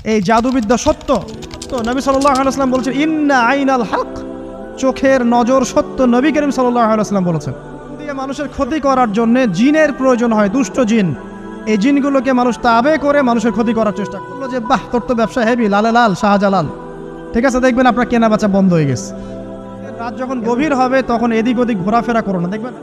এই জাদুবিদ্যা সত্য। তো নবী সাল্লাল্লাহু আলাইহি ওয়াসাল্লাম বলেছেন ইন্না আইনাল হক, চোখের নজর সত্য। নবী করিম সাল্লাল্লাহু আলাইহি ওয়াসাল্লাম বলেছেন দিয়ে মানুষের ক্ষতি করার জন্য জিনের প্রয়োজন হয়, দুষ্ট জিন। এই জিনগুলোকে মানুষ তাবে করে মানুষের ক্ষতি করার চেষ্টা করলো যে বাহ তোর তো ব্যবসা হেভি, লালে লাল শাহজালাল, ঠিক আছে, দেখবেন আপনার কেনা বেচা বন্ধ হয়ে গেছে। রাত যখন গভীর হবে তখন এদিক ওদিক ঘোরাফেরা করো না, দেখবেন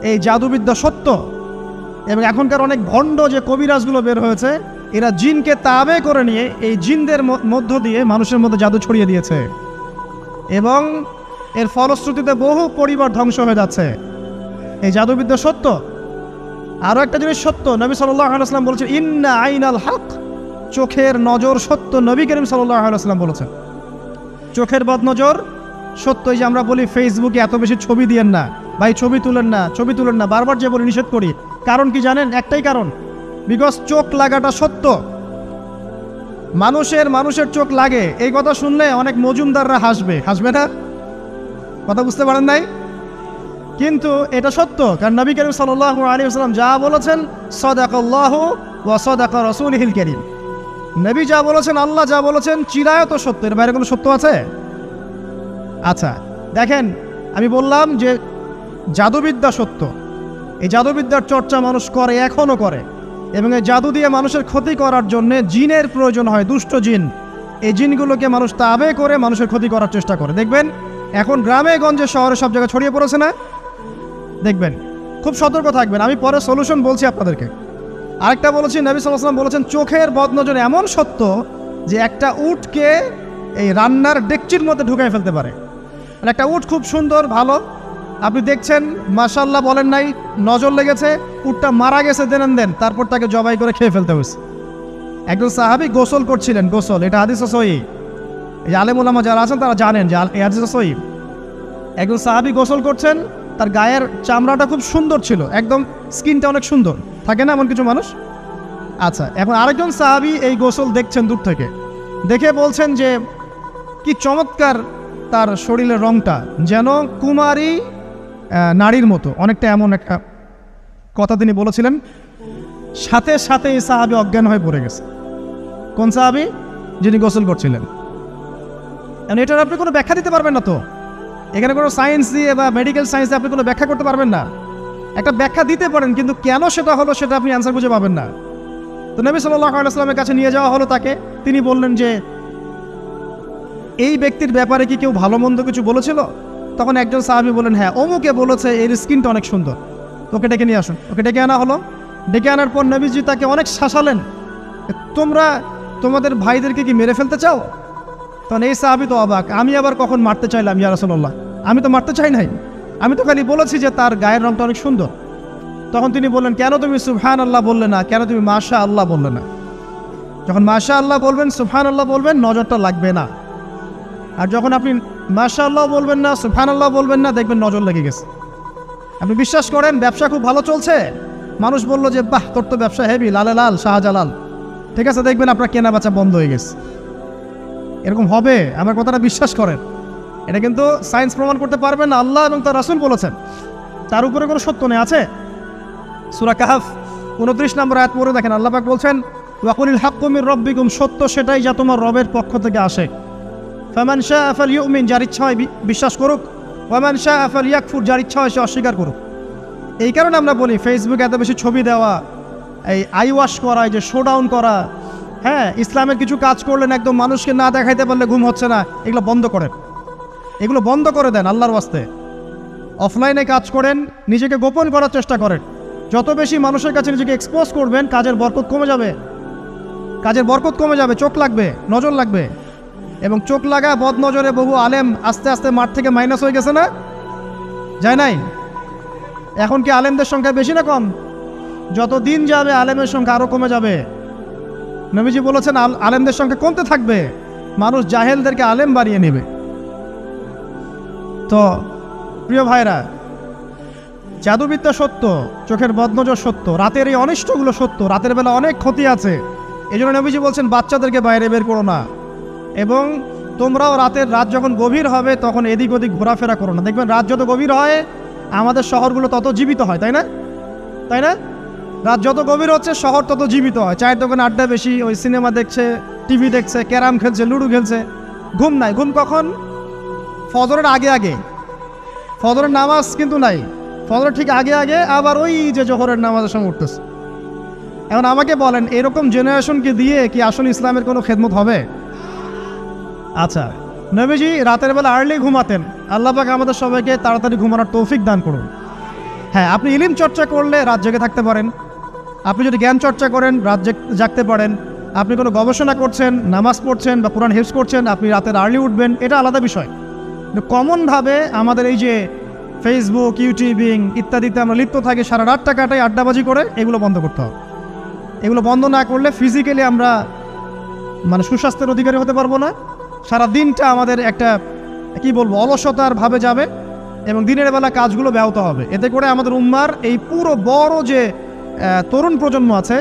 এই জাদুবিদ্যা সত্য। এবং এখনকার অনেক ভণ্ড যে কবিরাজগুলো বের হয়েছে, এরা জিনকে তাবে করে নিয়ে এই জিনদের মধ্য দিয়ে মানুষের মধ্যে জাদু ছড়িয়ে দিয়েছে এবং এর ফলশ্রুতিতে বহু পরিবার ধ্বংস হয়ে যাচ্ছে। এই জাদুবিদ্যা সত্য। আরও একটা জিনিস সত্য, নবী সাল্লাল্লাহু আলাইহি ওয়াসাল্লাম বলেছেন ইন্না আইনাল হক, চোখের নজর সত্য। নবী করিম সাল্লাল্লাহু আলাইহি ওয়াসাল্লাম বলেছেন চোখের বদনজর সত্য। এই যে আমরা বলি ফেসবুকে এত বেশি ছবি দিয়েন না ভাই, ছবি তুলেন না, ছবি তুলেন না, বারবার যে বলি নিষেধ করি, কারণ কি জানেন? একটাই কারণ, বিকজ চোখ লাগাটা সত্য। মানুষের চোখ লাগে, এই কথা শুনলে অনেক মজুমদাররা হাসবে না? কথা বুঝতে পারেন নাই? কিন্তু এটা সত্য, কারণ নবী করিম সাল্লাল্লাহু আলাইহি ওয়াসাল্লাম যা বলেছেন সাদাকাল্লাহু ওয়া সাদাকা রাসূলুহুল কারীম। নবী যা বলেছেন, আল্লাহ যা বলেছেন চিরায়ত সত্য, এর বাইরে কোনো সত্য আছে? আচ্ছা দেখেন, আমি বললাম যে জাদুবিদ্যা সত্য। এই জাদুবিদ্যার চর্চা মানুষ করে, এখনও করে, এবং এই জাদু দিয়ে মানুষের ক্ষতি করার জন্য জিনের প্রয়োজন হয়, দুষ্ট জিন। এই জিনগুলোকে মানুষ তাবে করে মানুষের ক্ষতি করার চেষ্টা করে। দেখবেন এখন গ্রামে গঞ্জে শহরে সব জায়গায় ছড়িয়ে পড়েছে না? দেখবেন, খুব সতর্ক থাকবেন। আমি পরে সলিউশন বলছি আপনাদেরকে। আরেকটা বলেছি, নবী সাল্লাল্লাহু আলাইহি ওয়াসাল্লাম বলেছেন চোখের বদনজর এমন সত্য যে একটা উটকে এই রান্নার ডেকচির মধ্যে ঢুকাই ফেলতে পারে। আর একটা উট খুব সুন্দর, ভালো, আপনি দেখছেন মাশাআল্লাহ বলেন নাই, নজর লেগেছে, উটটা মারা গেছে দেন, তারপর তাকে জবাই করে খেয়ে ফেলতে হয়েছে। একজন সাহাবী গোসল করছিলেন, গোসল, এটা হাদিস সহিহ। এই যে আলেম ওলামা যারা আছেন তারা জানেন যে এই হাদিস সহিহ। একজন সাহাবী গোসল করছেন, তার গায়ের চামড়াটা খুব সুন্দর ছিল, একদম স্কিনটা অনেক সুন্দর, থাকে না এমন কিছু মানুষ? আচ্ছা, এখন আরেকজন সাহাবী এই গোসল দেখছেন দূর থেকে, দেখে বলছেন যে কি চমৎকার তার শরীরের রংটা, যেন কুমারী নারীর মতো, অনেকটা এমন একটা কথা তিনি বলেছিলেন। সাথে সাথে এই সাহাবী অজ্ঞান হয়ে পড়ে গেছে। কোন সাহাবী? যিনি গোসল করছিলেন। এটার আপনি কোনো ব্যাখ্যা দিতে পারবেন না তো, এখানে কোনো সায়েন্স দিয়ে বা মেডিকেল সায়েন্স দিয়ে আপনি কোনো ব্যাখ্যা করতে পারবেন না। একটা ব্যাখ্যা দিতে পারেন, কিন্তু কেন সেটা হলো সেটা আপনি অ্যান্সার খুঁজে পাবেন না। তো নবী সাল্লাল্লাহু আলাইহি ওয়াসাল্লামের কাছে নিয়ে যাওয়া হলো তাকে। তিনি বললেন যে এই ব্যক্তির ব্যাপারে কি কেউ ভালো মন্দ কিছু বলেছিল? তখন একজন সাহাবী বললেন হ্যাঁ, অমুকে বলেছে এর স্কিনটা অনেক সুন্দর, ওকে ডেকে নিয়ে আসুন। ওকে ডেকে আনা হলো। ডেকে আনার পর নবীজি তাকে অনেক শাসালেন, তোমরা তোমাদের ভাইদেরকে কি মেরে ফেলতে চাও? তখন এই সাহাবী তো অবাক, আমি আবার কখন মারতে চাইলাম ইয়া রাসূলুল্লাহ? আমি তো মারতে চাই নাই, আমি তো খালি বলেছি যে তার গায়ের রংটা অনেক সুন্দর। তখন তিনি বললেন কেন তুমি সুবহানাল্লাহ বললে না, কেন তুমি মাশাআল্লাহ বললে না? যখন মাশাআল্লাহ বলবেন, সুবহানাল্লাহ বলবেন, নজরটা লাগবে না। আর যখন আপনি মাশাআল্লাহ বলবেন না, সুবহানাল্লাহ বলবেন না, দেখবেন নজর লেগে গেছে। আপনি বিশ্বাস করেন ব্যবসা খুব ভালো চলছে, মানুষ বলল যে বাহ তোর তো ব্যবসা হেভি, লালে লাল শাহজালাল, ঠিক আছে, দেখবেন আপনার কেনা বেচা বন্ধ হয়ে গেছে। এরকম হবে, আমার কথাটা বিশ্বাস করেন। এটা কিন্তু সায়েন্স প্রমাণ করতে পারবেন না, আল্লাহ এবং তার রাসূল বলেছেন, তার উপরে কোনো সত্য নেই। আছে সূরা কাহফ 29 নম্বর আয়াত পড়ে দেখেন, আল্লাহ পাক বলছেন ওয়াকুলিল হাক্কু মির রাব্বিকুম, সত্য সেটাই যা তোমার রবের পক্ষ থেকে আসে। ফামান শাআ ফালইউমিন, যার ইচ্ছা হয় বিশ্বাস করুক, ওয়ামান শাআ ফালইয়াকফুর, যার ইচ্ছা হয় সে অস্বীকার করুক। এই কারণে আমরা বলি ফেসবুকে এত বেশি ছবি দেওয়া, এই আই ওয়াশ করা, এই যে শোডাউন করা, হ্যাঁ, ইসলামের কিছু কাজ করলেন একদম মানুষকে না দেখাইতে পারলে ঘুম হচ্ছে না, এগুলো বন্ধ করেন, এগুলো বন্ধ করে দেন আল্লাহর ওয়াস্তে। অফলাইনে কাজ করেন, নিজেকে গোপন করার চেষ্টা করেন। যত বেশি মানুষের কাছে নিজেকে এক্সপোজ করবেন, কাজের বরকত কমে যাবে, কাজের বরকত কমে যাবে, চোখ লাগবে, নজর লাগবে। এবং চোখ লাগা বদ নজরে বহু আলেম আস্তে আস্তে মাঠ থেকে মাইনাস হয়ে গেছে না? যায় নাই? এখন কি আলেমদের সংখ্যা বেশি না কম? যত দিন যাবে আলেমের সংখ্যা আরও কমে যাবে। নবীজি বলেছেন আলেমদের সংখ্যা কমতে থাকবে, মানুষ জাহেলদেরকে আলেম বানিয়ে নেবে। তো প্রিয় ভাইরা, জাদুবিদ্যা সত্য, চোখের বদনজর সত্য, রাতের এই অনিষ্টগুলো সত্য, রাতের বেলা অনেক ক্ষতি আছে। এই জন্য নবীজি বলছেন বাচ্চাদেরকে বাইরে বের করো না, এবং তোমরাও রাত যখন গভীর হবে তখন এদিক ওদিক ঘোরাফেরা করো না। দেখবেন রাত যত গভীর হয় আমাদের শহরগুলো তত জীবিত হয়, তাই না? তাই না? রাত যত গভীর হচ্ছে শহর তত জীবিত হয়, চায়ের দোকানে আড্ডা বেশি, ওই সিনেমা দেখছে, টিভি দেখছে, ক্যারাম খেলছে, লুডো খেলছে, ঘুম নাই। ঘুম কখন? ফজরের আগে আগে। ফজরের নামাজ কিন্তু নাই, ফজরের ঠিক আগে আগে আবার ওই যে জোহরের নামাজের সময় উঠতেছে। এখন আমাকে বলেন, এরকম জেনারেশনকে দিয়ে কি আসলে ইসলামের কোনো খেদমত হবে? আচ্ছা, নবীজি রাতের বেলা আর্লি ঘুমাতেন। আল্লাহ পাক আমাদের সবাইকে তাড়াতাড়ি ঘুমানোর তৌফিক দান করুন। হ্যাঁ, আপনি ইলম চর্চা করলে রাত জেগে থাকতে পারেন, আপনি যদি জ্ঞান চর্চা করেন রাত জাগতে পারেন, আপনি কোনো গবেষণা করছেন, নামাজ পড়ছেন বা কোরআন হিফজ করছেন, আপনি রাতের আর্লি উঠবেন, এটা আলাদা বিষয়। কিন্তু কমনভাবে আমাদের এই যে ফেসবুক, ইউটিউবিং ইত্যাদিতে আমরা লিপ্ত থাকি, সারা রাতটা কাটাই আড্ডাবাজি করে, এগুলো বন্ধ করতে হবে। এগুলো বন্ধ না করলে ফিজিক্যালি আমরা সুস্বাস্থ্যের অধিকারী হতে পারবো না। সারা দিনটা আমাদের একটা কি বলবো অলসতার ভাবে যাবে এবং দিনের বেলা কাজগুলো ব্যাহত হবে। এতে করে আমাদের উম্মার এই পুরো বড় যে তরুণ প্রজন্ম আছে,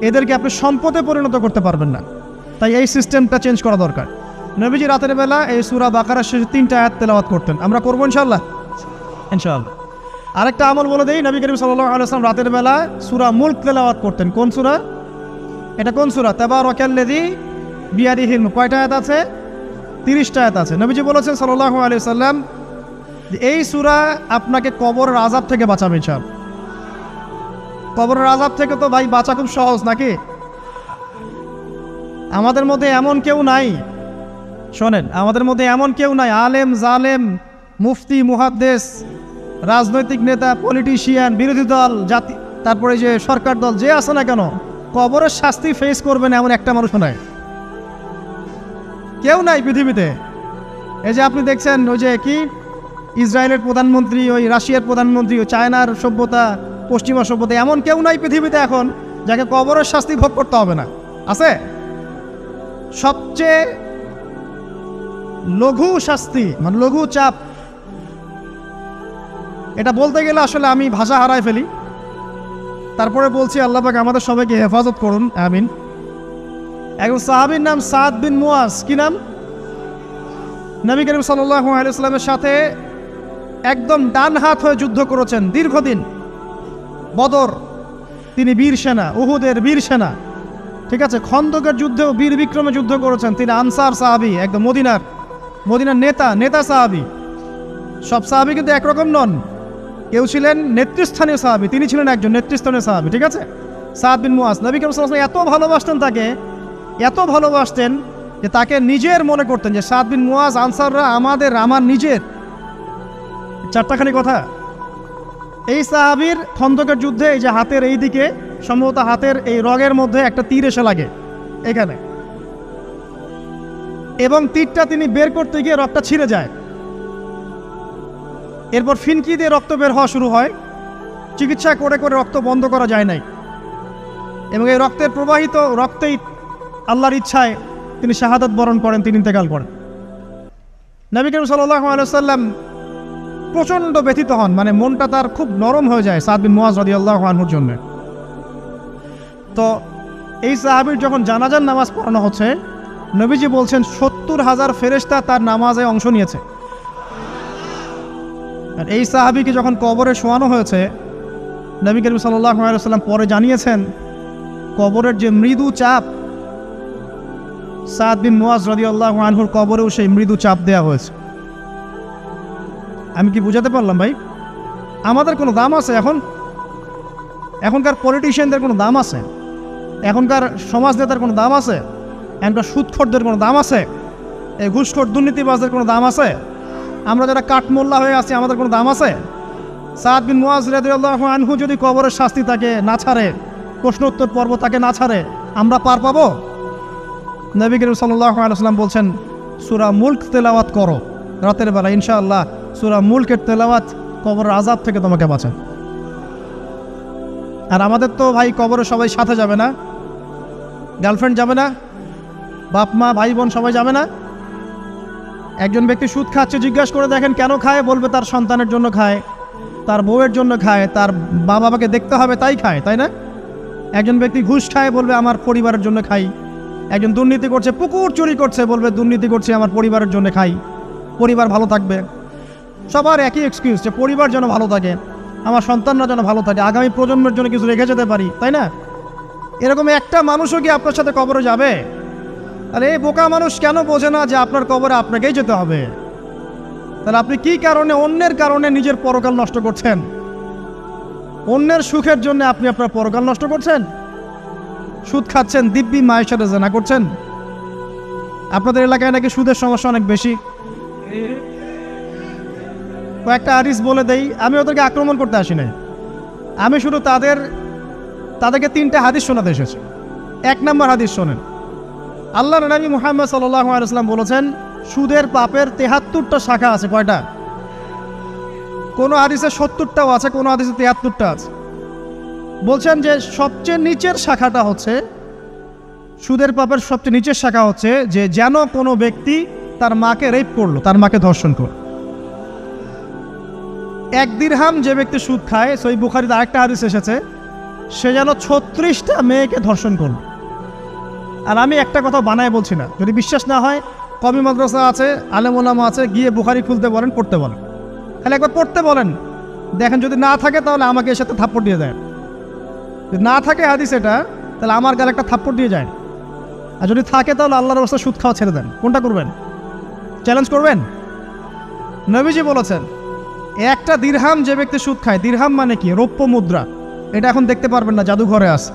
এদেরকে আপনি সম্পদে পরিণত করতে পারবেন না। তাই এই সিস্টেমটা চেঞ্জ করা দরকার। নবীজি রাতের বেলা এই সূরা বাকারার শেষে 3টা আয়াত তেলাওয়াত করতেন, আমরা করবো ইনশাআল্লাহ। ইনশাআল্লাহ। আরেকটা আমল বলে দেই, নবী করিম সাল্লাল্লাহু আলাইহি ওয়াসাল্লাম রাতের বেলা সূরা মুলক তেলাওয়াত করতেন। কোন সূরা এটা? কোন সূরা? তাবারাকাল্লাযী বিয়াদিহিল মুলক। কয়টা আয়াত আছে? 30টা আয়াত আছে। নবীজি বলেছেন সাল্লাল্লাহু আলাইহি ওয়াসাল্লাম, এই সূরা আপনাকে কবরের আযাব থেকে বাঁচাবে ইনশাআল্লাহ। কবরের আযাব থেকে তো ভাই বাঁচা খুব সহজ নাকি? আমাদের মধ্যে এমন কেউ নাই, শোনেন, আমাদের মধ্যে এমন কেউ নাই, আলেম জালেম, মুফতি মুহাদ্দিস, রাজনৈতিক নেতা, পলিটিশিয়ান, বিরোধী দল, জাতি, তারপরে যে সরকার দল, যে আছে না কেন, কবরের শাস্তি ফেস করবেন এমন একটা মানুষ নাই, কেউ নাই পৃথিবীতে। এই যে আপনি দেখছেন ওই যে কি ইসরায়েলের প্রধানমন্ত্রী, ওই রাশিয়ার প্রধানমন্ত্রী, ওই চায়নার সভ্যতা, পশ্চিমা সভ্যতা, এমন কেউ নাই পৃথিবীতে এখন যাকে কবরের শাস্তি ভোগ করতে হবে না। আছে? সবচেয়ে লঘু শাস্তি, লঘু চাপ, এটা বলতে গেলে আসলে আমি ভাষা হারায় ফেলি। তারপরে বলছি, আল্লাহ পাক আমাদের সবাইকে হেফাজত করুন, আমিন। একজন সাহাবীর নাম সাদ বিন মুয়াজ। কি নাম? নবী করিম সাল্লাল্লাহু আলাইহি ওয়াসাল্লামের সাথে একদম ডান হাত হয়ে যুদ্ধ করেছেন দীর্ঘদিন। বদর তিনি বীর সেনা, উহুদের বীর সেনা, ঠিক আছে। খন্দকের যুদ্ধেও বীর বিক্রমে যুদ্ধ করেছেন। তিনি আনসার সাহাবী, একদম মদিনার নেতা সাহাবী। সব সাহাবী কিন্তু একরকম নন, কেউ ছিলেন নেতৃস্থানীয় সাহাবী, তিনি ছিলেন একজন নেতৃস্থানীয় সাহাবী, ঠিক আছে। সাদ বিন মুয়াজ নবী করিম সাল্লাল্লাহু আলাইহি ওয়াসাল্লাম এত ভালোবাসতেন তাকে, এত ভালোবাসতেন যে তাকে নিজের মনে করতেন, যে সাদ বিন মুয়াজ আনসাররা আমার নিজের। চারটাখানি কথা। এই সাহাবীর খন্দকের যুদ্ধে এই যে হাতের এই দিকে, সম্ভবত হাতের এই রগের মধ্যে একটা তীর এসে লাগে এখানে, এবং তীরটা তিনি বের করতে গিয়ে রক্তটা ছিঁড়ে যায়। এরপর ফিনকি দিয়ে রক্ত বের হওয়া শুরু হয়। চিকিৎসা করে করে রক্ত বন্ধ করা যায় নাই, এবং এই রক্তের প্রবাহিত রক্তেই আল্লাহর ইচ্ছায় তিনি শাহাদাত বরণ করেন, তিনি ইন্তেকাল করেন। নবী করিম সাল্লাল্লাহু আলাইহি ওয়াসাল্লাম প্রচণ্ড ব্যথিত হন, মনটা তার খুব নরম হয়ে যায় সাদ বিন মুয়াজ রাদিয়াল্লাহু আনহুর জন্য। তো এই সাহাবীর যখন জানাজার নামাজ পড়ানো হচ্ছে, নবীজি বলছেন 70,000 ফেরেশতা তার নামাজে অংশ নিয়েছে। আর এই সাহাবীকে যখন কবরে শোয়ানো হয়েছে, নবী করিম সাল্লাল্লাহু আলাইহি ওয়াসাল্লাম পরে জানিয়েছেন, কবরের যে মৃদু চাপ, সাদ বিন মুয়াজ রাদিয়াল্লাহু আনহুর কবরেও সেই মৃদু চাপ দেওয়া হয়েছে। আমি কি বুঝাতে পারলাম ভাই? আমাদের কোনো দাম আছে এখনকার পলিটিশিয়ানদের কোনো দাম আছে? এখনকার সমাজ নেতার কোনো দাম আছে? এখনকার সুদখোরদের কোনো দাম আছে? এই ঘুষখোর দুর্নীতিবাজদের কোনো দাম আছে? আমরা যারা কাঠমোল্লা হয়ে আছি, আমাদের কোনো দাম আছে? সাদ বিন মুয়াজ রাদিয়াল্লাহু আনহু যদি কবরের শাস্তি তাকে না ছাড়ে, প্রশ্নোত্তর পর্ব তাকে না ছাড়ে, আমরা পার পাবো? নবী করিম সাল্লাল্লাহু আলাইহি ওয়াসাল্লাম বলছেন, সূরা মুলক তেলাওয়াত করো রাতের বেলা, ইনশাআল্লাহ সূরা মুলকের তেলাওয়াত কবরের আযাব থেকে তোমাকে বাঁচান। আর আমাদের তো ভাই কবরে সবাই সাথে যাবে না, গার্লফ্রেন্ড যাবে না, বাপ মা ভাই বোন সবাই যাবে না। একজন ব্যক্তি সুদ খাচ্ছে, জিজ্ঞাসা করে দেখেন কেন খায়, বলবে তার সন্তানের জন্য খায়, তার বউয়ের জন্য খায়, তার মা বাবাকে দেখতে হবে তাই খায়, তাই না? একজন ব্যক্তি ঘুষ খায়, বলবে আমার পরিবারের জন্য খাই। একজন দুর্নীতি করছে, পুকুর চুরি করছে, বলবে দুর্নীতি করছে আমার পরিবারের জন্য খাই, পরিবার ভালো থাকবে। সবার একই এক্সকিউজ, যে পরিবার যেন ভালো থাকে, আমার সন্তানরা যেন ভালো থাকে, আগামী প্রজন্মের জন্য কিছু রেখে যেতে পারি, তাই না? এরকম একটা মানুষও কি আপনার সাথে কবরে যাবে? আর এই বোকা মানুষ কেন বোঝে না যে আপনার কবরে আপনাকেই যেতে হবে? তাহলে আপনি কি কারণে, অন্যের কারণে নিজের পরকাল নষ্ট করছেন? অন্যের সুখের জন্য আপনি আপনার পরকাল নষ্ট করছেন? সুদ খাচ্ছেন, দিব্যি মায়ের সাথে জেনা করছেন। আপনাদের এলাকায় নাকি সুদের সমস্যা অনেক বেশি। কয়েকটা হাদিস বলে দেই, আমি ওদেরকে আক্রমণ করতে আসি নাই, আমি শুধু তাদেরকে 3টা হাদিস শোনাতে এসেছি। 1 নম্বর হাদিস শোনেন। আল্লাহর নবী মুহাম্মদ সাল্লাল্লাহু আলাইহি ওয়াসাল্লাম বলেছেন, সুদের পাপের 73টা শাখা আছে। কয়টা? কোনো হাদিসে 70টাও আছে, কোনো হাদিসে 73টা আছে। বলছেন যে সবচেয়ে নিচের শাখাটা হচ্ছে, সুদের পাপের সবচেয়ে নিচের শাখা হচ্ছে যে যেন কোনো ব্যক্তি তার মাকে রেপ করলো, তার মাকে ধর্ষণ করলো। 1 দিরহাম যে ব্যক্তি সুদ খায়, সহিহ বুখারীতে আরেকটা হাদিস এসেছে, সে যেন 36টা মেয়েকে ধর্ষণ করলো। আর আমি একটা কথা বানায় বলছি না, যদি বিশ্বাস না হয় কওমি মাদ্রাসা আছে, আলেম ওলামা আছে, গিয়ে বুখারী খুলতে বলেন, পড়তে বলেন, তাহলে একবার পড়তে বলেন, দেখেন যদি না থাকে তাহলে আমাকে এর সাথে থাপ্পড় দিয়ে দেয়। যদি না থাকে হাদিস এটা, তাহলে আমার গালে একটা থাপ্পড় দিয়ে যায়। আর যদি থাকে তাহলে আল্লাহর রাস্তায় সুদ খাওয়া ছেড়ে দেন। কোনটা করবেন? চ্যালেঞ্জ করবেন? নবীজি বলেছেন, 1টা দিরহাম যে ব্যক্তি সুদ খায়, দিরহাম মানে কি? রৌপ্য মুদ্রা। এটা এখন দেখতে পারবেন না, জাদুঘরে আছে।